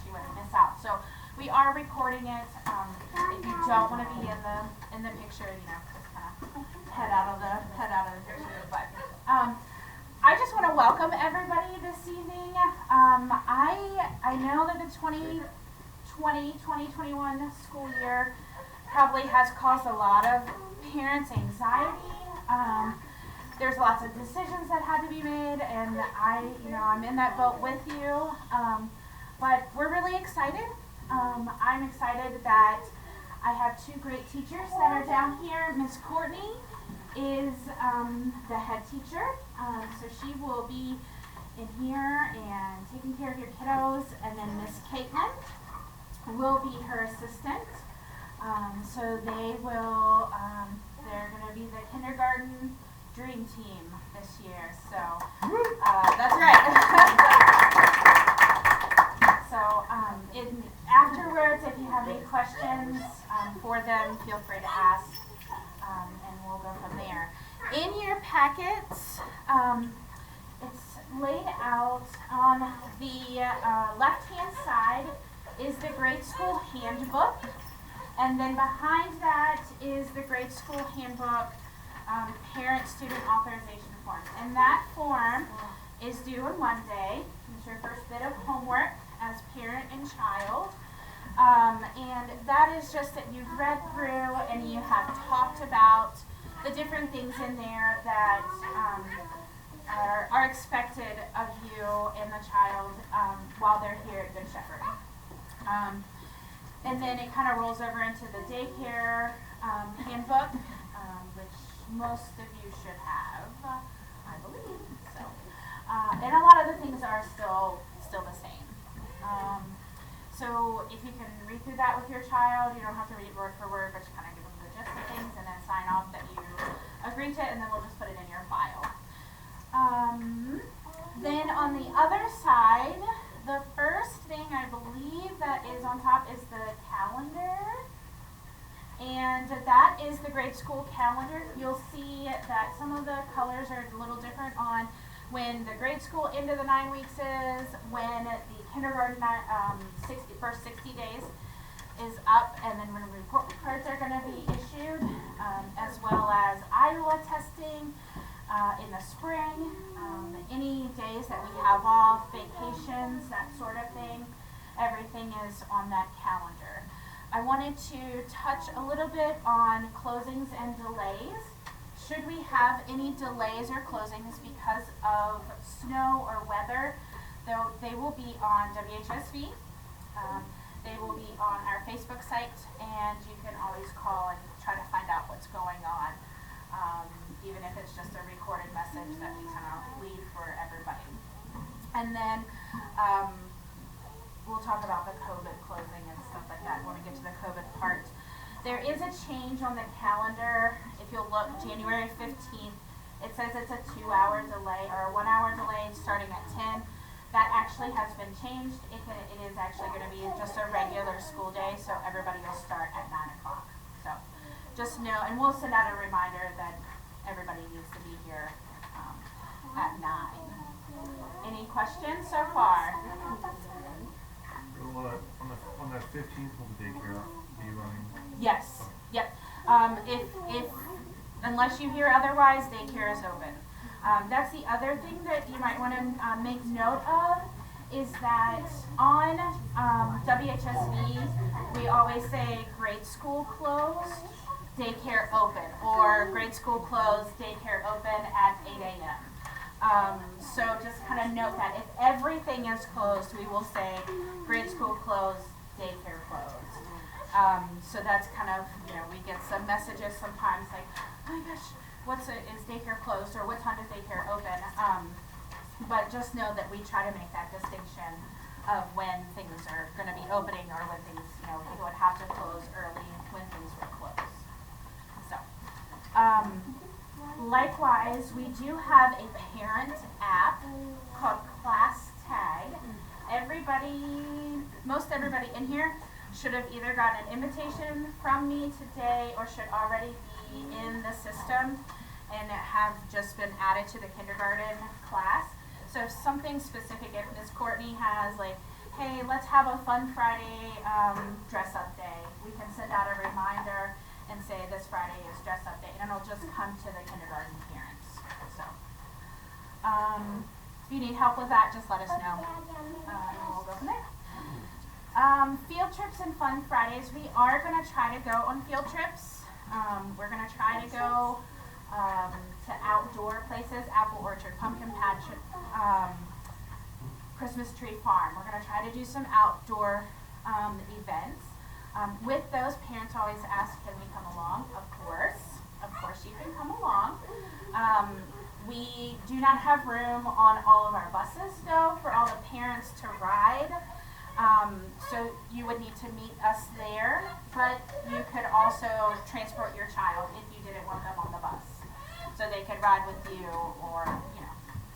she wouldn't miss out. So we are recording it. If you don't want to be in the picture, just kind of head out of the picture. But I just want to welcome everybody this evening. I know that the 2020-2021 school year probably has caused a lot of parents' anxiety. There's lots of decisions that had to be made, and I'm in that boat with you. But we're really excited. I'm excited that I have two great teachers that are down here. Miss Courtney is the head teacher, so she will be in here and taking care of your kiddos, and then Miss Caitlin will be her assistant. So they're going to be the kindergarten dream team this year. So that's right. So afterwards, if you have any questions for them, feel free to ask, and we'll go from there. In your packets, it's laid out on the left-hand side is the grade school handbook, and then behind that is the grade school handbook parent-student authorization form. And that form is due on Monday. It's your first bit of homework as parent and child. And that is just that you've read through and you have talked about the different things in there that are expected of you and the child while they're here at Good Shepherd. And then it kind of rolls over into the daycare handbook, which most of you should have, I believe. So, and a lot of the things are still the same. So if you can read through that with your child, you don't have to read word for word, but you kind of give them the gist of things and then sign off that you agree to it, and then we'll just put it in your file. Then on the other side, the first thing I believe that is on top is the calendar. And that is the grade school calendar. You'll see that some of the colors are a little different on when the grade school end of the 9 weeks is, when the kindergarten first 60 days is up, and then when report cards are going to be issued, as well as Iowa testing in the spring, any days that we have off, vacations, that sort of thing. Everything is on that calendar. I wanted to touch a little bit on closings and delays. Should we have any delays or closings because of snow or weather, though they will be on WHSV. They will be on our Facebook site, and you can always call and try to find out what's going on, even if it's just a recorded message that we kind of leave for everybody. And then we'll talk about the COVID closing and stuff like that when we get to the COVID part. There is a change on the calendar. If you'll look, January 15th, it says it's a 2-hour delay or a 1-hour delay starting at 10. That actually has been changed. It is actually going to be just a regular school day, so everybody will start at 9 o'clock. So just know, and we'll send out a reminder that everybody needs to be here at 9. Any questions so far? On the 15th, will the daycare be running? Yes. Yep. If unless you hear otherwise, daycare is open. That's the other thing that you might want to make note of is that on WHSV, we always say grade school closed, daycare open, or grade school closed, daycare open at 8 a.m. So just kind of note that if everything is closed, we will say grade school closed, daycare closed. So that's kind of, we get some messages sometimes like, oh my gosh, is daycare closed, or what time does daycare open? But just know that we try to make that distinction of when things are going to be opening, or when things, people would have to close early when things were closed. So, likewise, we do have a parent app called Class Tag. Most everybody in here should have either gotten an invitation from me today or should already be in the system and have just been added to the kindergarten class. So if something specific, if Ms. Courtney has like, hey, let's have a fun Friday dress up day. We can send out a reminder and say this Friday is dress up day, and it'll just come to the kindergarten parents. So, if you need help with that, just let us know, and we'll go from there. Field trips and fun Fridays. We are going to try to go on field trips. We're going to try to go to outdoor places, Apple Orchard, Pumpkin Patch, Christmas Tree Farm. We're going to try to do some outdoor events. With those, parents always ask, can we come along? Of course you can come along. We do not have room on all of our buses though for all the parents to ride. So you would need to meet us there, but you could also transport your child if you didn't want them on the bus. So they could ride with you or,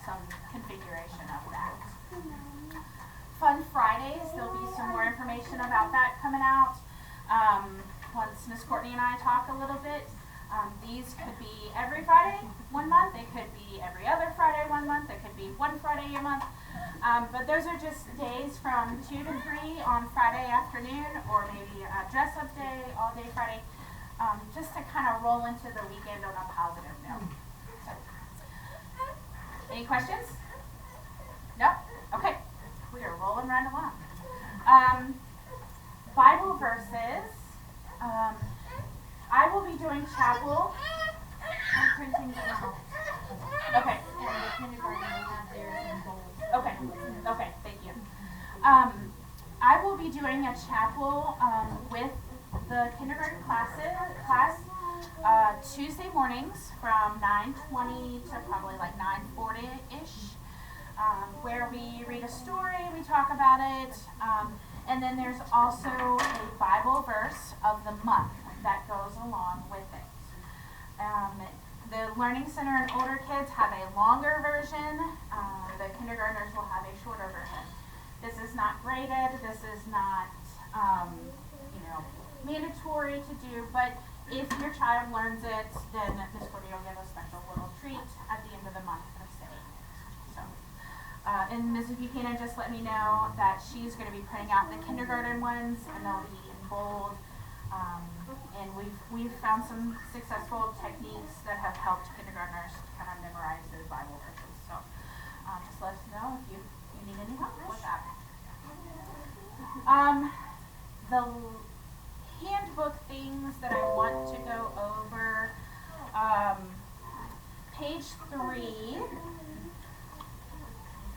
some configuration of that. Fun Fridays, there'll be some more information about that coming out. Once Miss Courtney and I talk a little bit, these could be every Friday 1 month, they could be every other Friday 1 month, they could be one Friday a month. But those are just days from 2 to 3 on Friday afternoon, or maybe a dress up day, all day Friday, just to kind of roll into the weekend on a positive note. So, any questions? No? Okay. We are rolling right along. Bible verses. I will be doing chapel. I'm printing it now. Okay. And the kindergarten will have theirs in bold. Okay, thank you. I will be doing a chapel with the kindergarten class Tuesday mornings from 9:20 to probably like 9:40-ish, where we read a story, we talk about it, and then there's also a Bible verse of the month that goes along with it. The Learning Center and older kids have a longer version. The kindergartners will have a shorter version. This is not graded. This is not, mandatory to do. But if your child learns it, then Ms. Courtney will give a special little treat at the end of the month for saying it. So, and Mrs. Buchanan just let me know that she's going to be printing out the kindergarten ones, and they'll be in bold. And we've found some successful techniques that have helped kindergartners kind of memorize those Bible verses. So just let us know if you need any help with that. The handbook things that I want to go over, page 3. If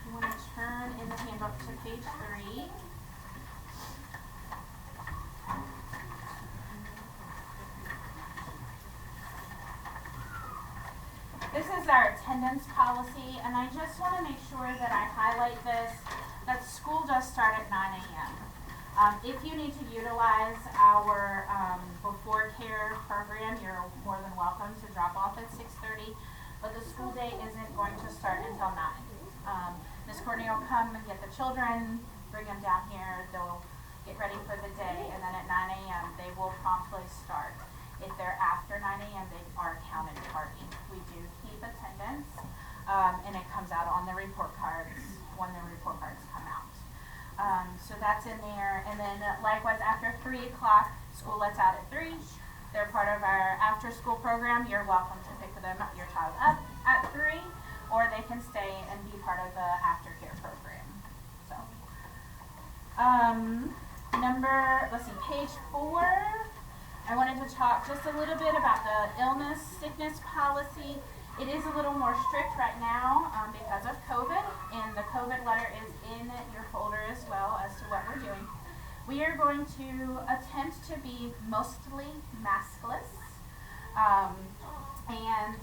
you want to turn in the handbook to page 3. This is our attendance policy, and I just want to make sure that I highlight this, that school does start at 9 a.m. If you need to utilize our before care program, you're more than welcome to drop off at 6:30, but the school day isn't going to start until 9. Ms. Courtney will come and get the children, bring them down here, they'll get ready for the day, and then at 9 a.m. they will promptly start. If they're after 9 a.m., they are counted party. We do keep attendance, and it comes out on the report cards when the report cards come out. So that's in there. And then likewise, after 3 o'clock, school lets out at 3. They're part of our after-school program. You're welcome to pick your child up at 3, or they can stay and be part of the aftercare program. So, page 4. I wanted to talk just a little bit about the illness, sickness policy. It is a little more strict right now because of COVID, and the COVID letter is in your folder as well as to what we're doing. We are going to attempt to be mostly maskless, and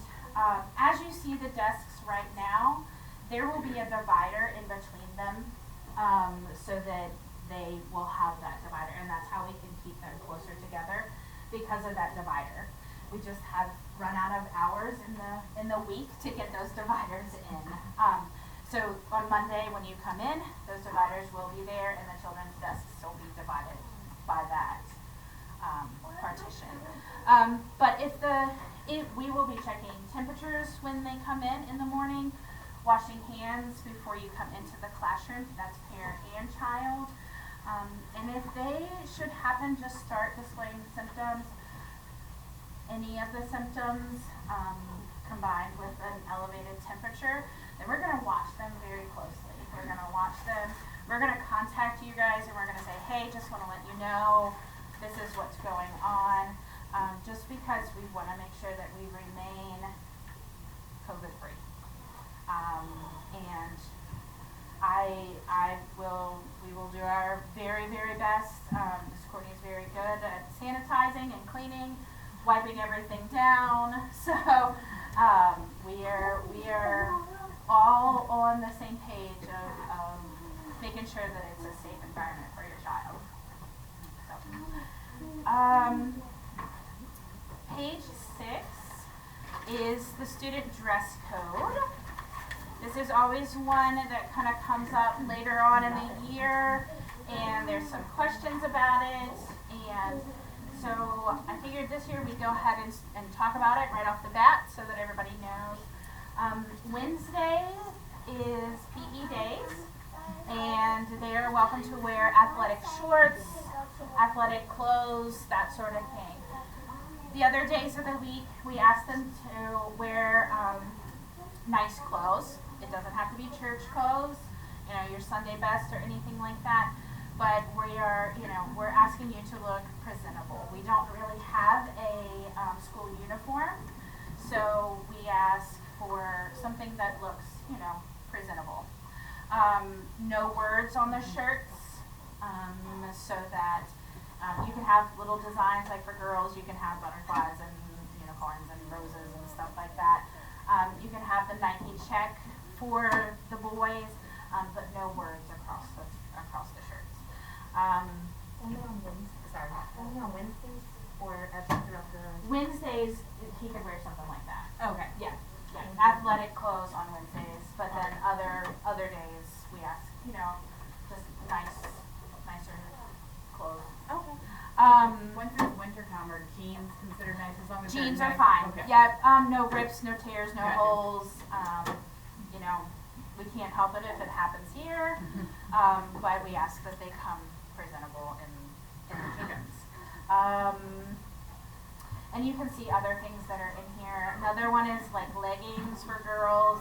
as you see the desks right now, there will be a divider in between them so that they will have that divider, and that's how we can keep them closer together. Because of that divider, we just have run out of hours in the week to get those dividers in. So on Monday when you come in, those dividers will be there, and the children's desks will be divided by that partition. But if we will be checking temperatures when they come in the morning. washing hands before you come into the classroom. That's parent and child. And if they should happen to start displaying symptoms, any of the symptoms combined with an elevated temperature, then we're going to watch them very closely. We're going to watch them. We're going to contact you guys and we're going to say, hey, just want to let you know this is what's going on. Just because we want to make sure that we remain COVID free. And we will do our very, very best. Ms. Courtney is very good at sanitizing and cleaning, wiping everything down. So we are all on the same page of making sure that it's a safe environment for your child. So, page 6 is the student dress code. This is always one that kind of comes up later on in the year, and there's some questions about it. And so I figured this year we'd go ahead and talk about it right off the bat so that everybody knows. Wednesday is PE days, and they are welcome to wear athletic shorts, athletic clothes, that sort of thing. The other days of the week, we ask them to wear nice clothes. It doesn't have to be church clothes, your Sunday best or anything like that. But we're asking you to look presentable. We don't really have a school uniform, so we ask for something that looks, presentable. No words on the shirts, so that you can have little designs, like for girls, you can have butterflies and unicorns and roses and stuff like that. You can have the Nike check for the boys, but no words across the shirts. Only on Wednesdays or throughout the... Wednesdays, he could wear something like that. Okay. Yeah. Athletic clothes on Wednesdays, but then other days we ask, just nicer clothes. Okay. Once it's winter time, are jeans considered nice as long as Jeans they're are nice? fine. Okay. Yeah. No rips, no tears, no Gotcha. holes. We can't help it if it happens here, but we ask that they come presentable in the jeans. And you can see other things that are in here. Another one is like leggings for girls.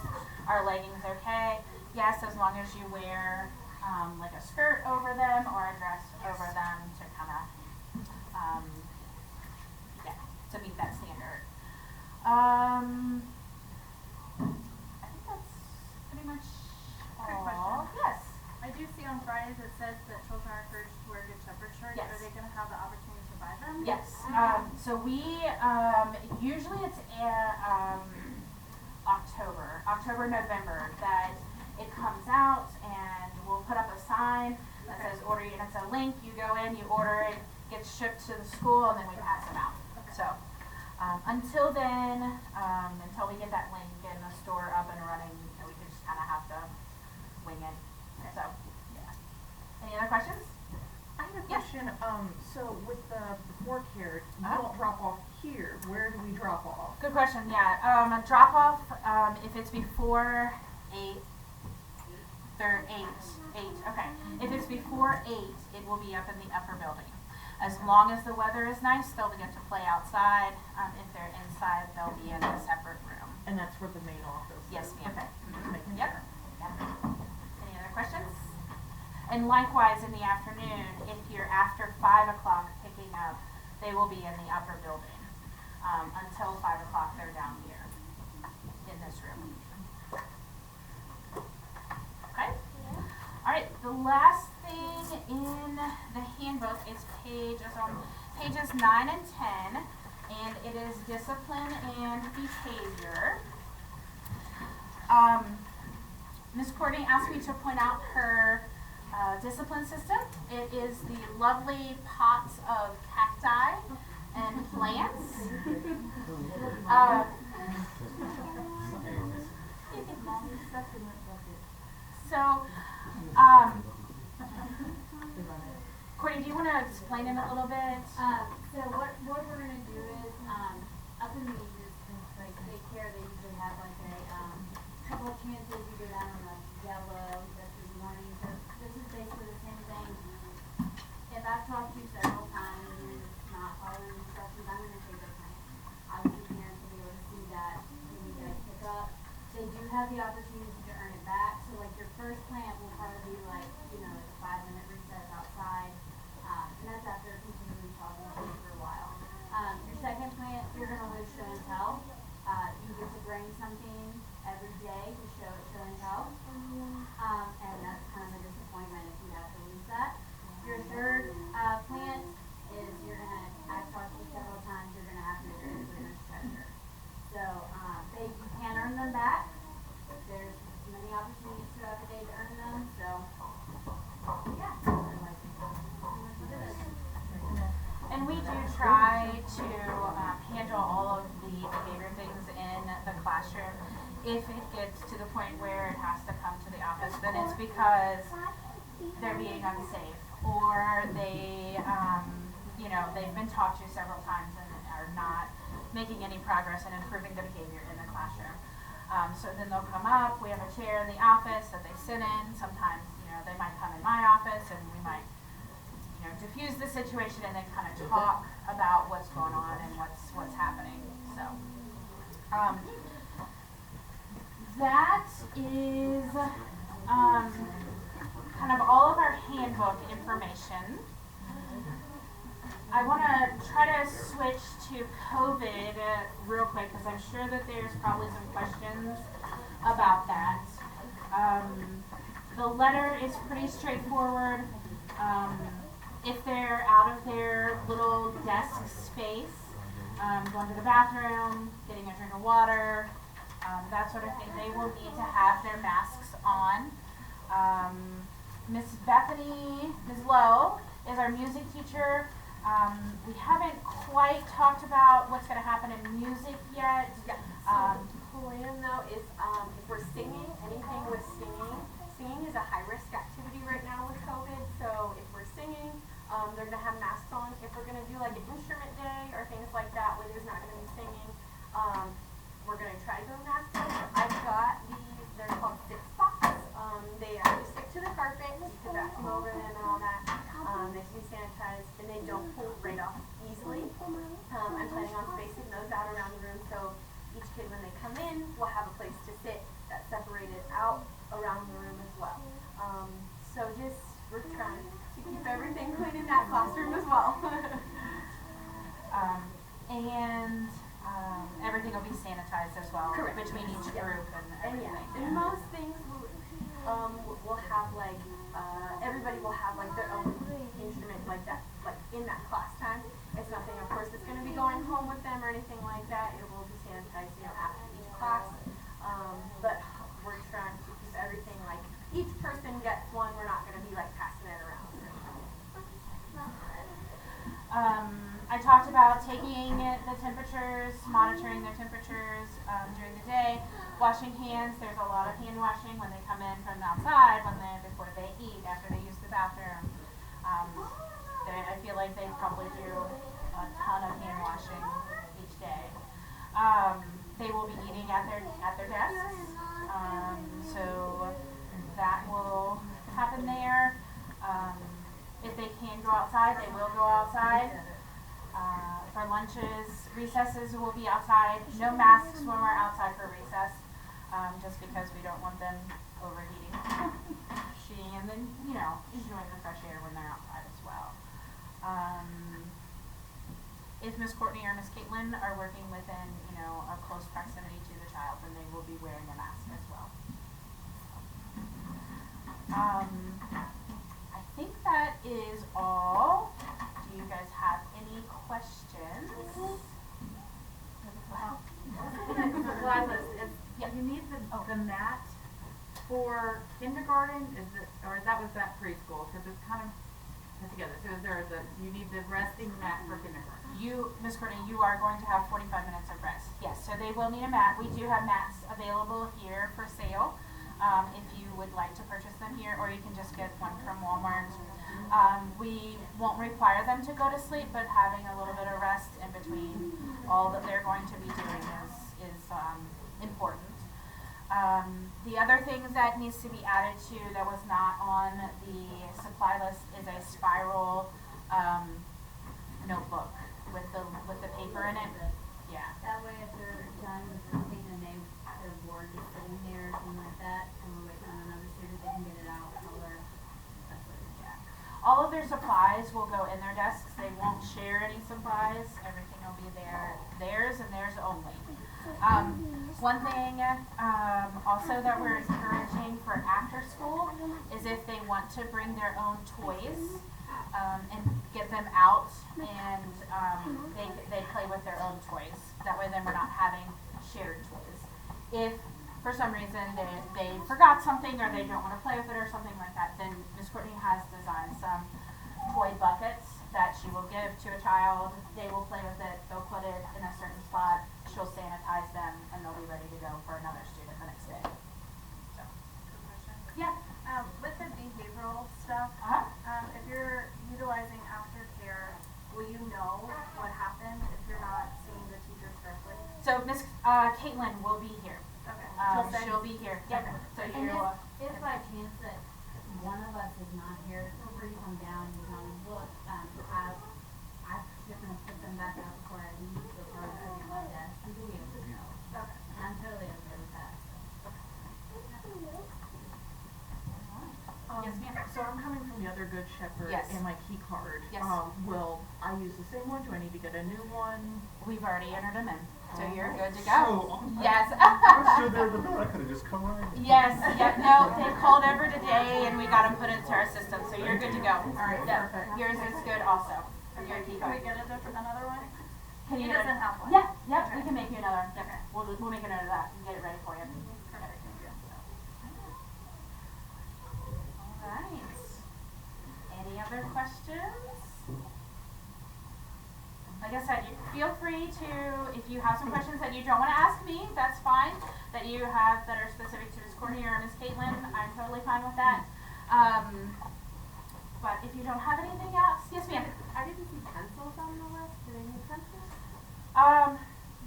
Are leggings okay? Yes, as long as you wear like a skirt over them or a dress over them to kind of to meet that standard. I think that's pretty much Quick all. question. Yes. I do see on Fridays it says that children are encouraged to wear Good Shepherd shirts. Yes. Are they going to have the opportunity to buy them? Yes. So we usually it's October, November that it comes out, and we'll put up a sign that says order. And it's a link. You go in, you order it, gets shipped to the school, and then we pass them out. So until then, until we get that link and the store up and running, we just kind of have to wing it. So yeah. Any other questions? I have a Yeah. question. So with the before care, you Uh-huh. don't drop off here. Where do we drop off? Good question. Yeah. A drop off. If it's before 8. Okay. If it's before 8, it will be up in the upper building. As long as the weather is nice, they'll get to play outside. If they're inside, they'll be in a separate room. And that's where the main office Yes, is. ma'am. Okay. I'm just making Yep. sure. Any other questions? And likewise in the afternoon, if you're after 5 o'clock picking up, they will be in the upper building. Until 5 o'clock, they're down here in this room. Okay? All right, the last thing in the handbook is pages 9 and 10, and it is discipline and behavior. Ms. Courtney asked me to point out her discipline system. It is the lovely pots of cacti and plants. So, Courtney, do you want to explain it a little bit? So what we're gonna do is, up in the like daycare, they usually have like a couple of chances you go down on a yellow, this is warning, so this is basically the same thing. If I've talked to you several times and you're just not following instructions, I'm gonna take the plan. Obviously parents will be able to see that when you guys pick up. They do have the opportunity to earn it back, so like your first plant will probably be like, you know, like a 5-minute recess outside. And that's after continuing talking to you for a while. Your second plant, you're gonna lose show and tell. You get to bring something every day to show and tell. And that's kind of a disappointment if you have to lose that. Your third plant is you're gonna, I've talked to you several times, you're gonna have to do a leader's treasure. So you can earn them back. There's many opportunities throughout the day to earn them. So yeah. And we do try to handle all of the behavior things in the classroom. If it gets to the point where it has to come to the office, then it's because they're being unsafe, or they, they've been talked to several times and are not making any progress in improving the behavior in the classroom. So then they'll come up, we have a chair in the office that they sit in. Sometimes, they might come in my office and we might diffuse the situation and then kind of talk about what's going on and what's happening. So that is kind of all of our handbook information. I want to try to switch to COVID real quick because I'm sure that there's probably some questions about that. The letter is pretty straightforward. If they're out of their little desk space, going to the bathroom, getting a drink of water, that sort of thing, they will need to have their masks on. Miss Lowe is our music teacher. We haven't quite talked about what's going to happen in music yet. Plan though is if we're singing, anything with singing is a high risk activity right now with COVID. So if we're singing, they're gonna have masks on. If we're gonna do like an instrument day or things like that where there's not gonna be singing, we're gonna try to go maskless. I've got these, they're called 6-spots. They actually stick to the carpet. You can vacuum over them and all that. They can be sanitized and they don't pull right off easily. I'm planning on spacing those out around the room so each kid when they come in will have a place to sit that's separated out around the room as well. So we're trying to keep everything clean in that classroom as well. Everything will be sanitized as well. Correct. Between each group and everything. And most things will have like everybody will have like their own instrument like that, like in that class time. It's nothing, of course, that's going to be going home with them or anything like that. It will be sanitized, after each class. But we're trying to keep everything like each person gets one. We're not going to be like passing it around. I talked about taking the temperatures, monitoring their temperatures during the day, washing hands. There's a lot of hand washing when they come in from outside, before they eat, after they use the bathroom. I feel like they probably do a ton of hand washing each day. They will be eating at their desks, so that will happen there. If they can go outside, they will go outside. For lunches, recesses will be outside. No masks when we're outside for recess, just because we don't want them overheating, and then enjoying the fresh air when they're outside as well. If Miss Courtney or Miss Caitlin are working within a close proximity to the child, then they will be wearing a mask as well. I think that is all. Do you guys have any questions? You need the mat for kindergarten, or that was that preschool, because it's kind of put together. So you need the resting mat for kindergarten. Miss Courtney, you are going to have 45 minutes of rest. Yes, so they will need a mat. We do have mats available here for sale. If you would like to purchase them here, or you can just get one from Walmart. We won't require them to go to sleep, but having a little bit of rest in between all that they're going to be doing is important. The other things that needs to be added to that was not on the supply list is a spiral notebook with the paper in it. Yeah. That way if they're done with the thing and their board just sitting there or something like that, and we're waiting on another student, they can get it out, color, that's what it's at. All of their supplies will go in their desks. They won't share any supplies. Everything will be theirs and theirs only. One thing also that we're encouraging for after school is if they want to bring their own toys and get them out and they play with their own toys. That way then we're not having shared toys. If for some reason they forgot something or they don't want to play with it or something like that, then Miss Courtney has designed some toy buckets that she will give to a child. They will play with it, they'll put it in a certain spot, she'll sanitize them, and they'll be ready to go for another student the next day. So, yeah. With the behavioral stuff, if you're utilizing aftercare, will you know what happened if you're not seeing the teachers directly? So Miss Caitlin will be here. Okay. She'll be here. Yep. So And you if by chance that one of us is not here, feel free to come down and tell me, look, I'm just gonna put them back out before I leave, so far as sitting on my desk, you will be able to know. Okay. And I'm totally okay with that, so. Yes, ma'am. So I'm coming from the other Good Shepherd Yes. and my key card. Yes. Will I use the same one? Do I need to get a new one? We've already entered them in, so you're good to So, go. Yes. I stood there at the door, I could've just come right in. Yes. Yep. No, they called over today, and we got them put into our system, so you're good to go. All right. Yep. Yours is good also. Your key Can we card. get another one? Can He you get doesn't it? have one. Yeah. Yep. We Okay. can make you another one. Yep. We'll make a note of that and get it ready for you. Perfect, thank you. All right. Any other questions? Like I said, feel free to, if you have some questions that you don't want to ask me, that's fine. That you have that are specific to Ms. Courtney or Ms. Caitlin, I'm totally fine with that. But if you don't have anything else, yes, ma'am. I didn't see pencils on the list, do they need pencils?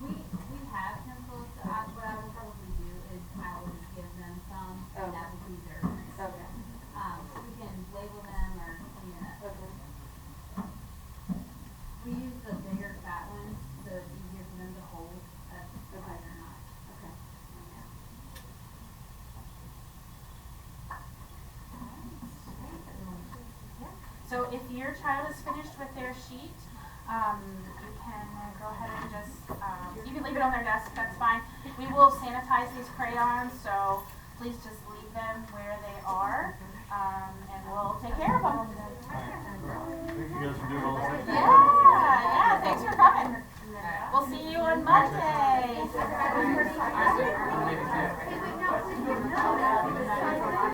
We have pencils, so what I would probably do is I will just give them some, and that will be theirs. Okay. We can label them or, we use the bigger fat ones, so it's easier for them to hold, if they're not. Okay. Yeah. So if your child is finished with their sheet, you can go ahead and just, you can leave it on their desk, that's fine. We will sanitize these crayons, so please just leave them where they are, and we'll take care of them. Thank you guys for doing all this. Yeah, thanks for coming. We'll see you on Monday.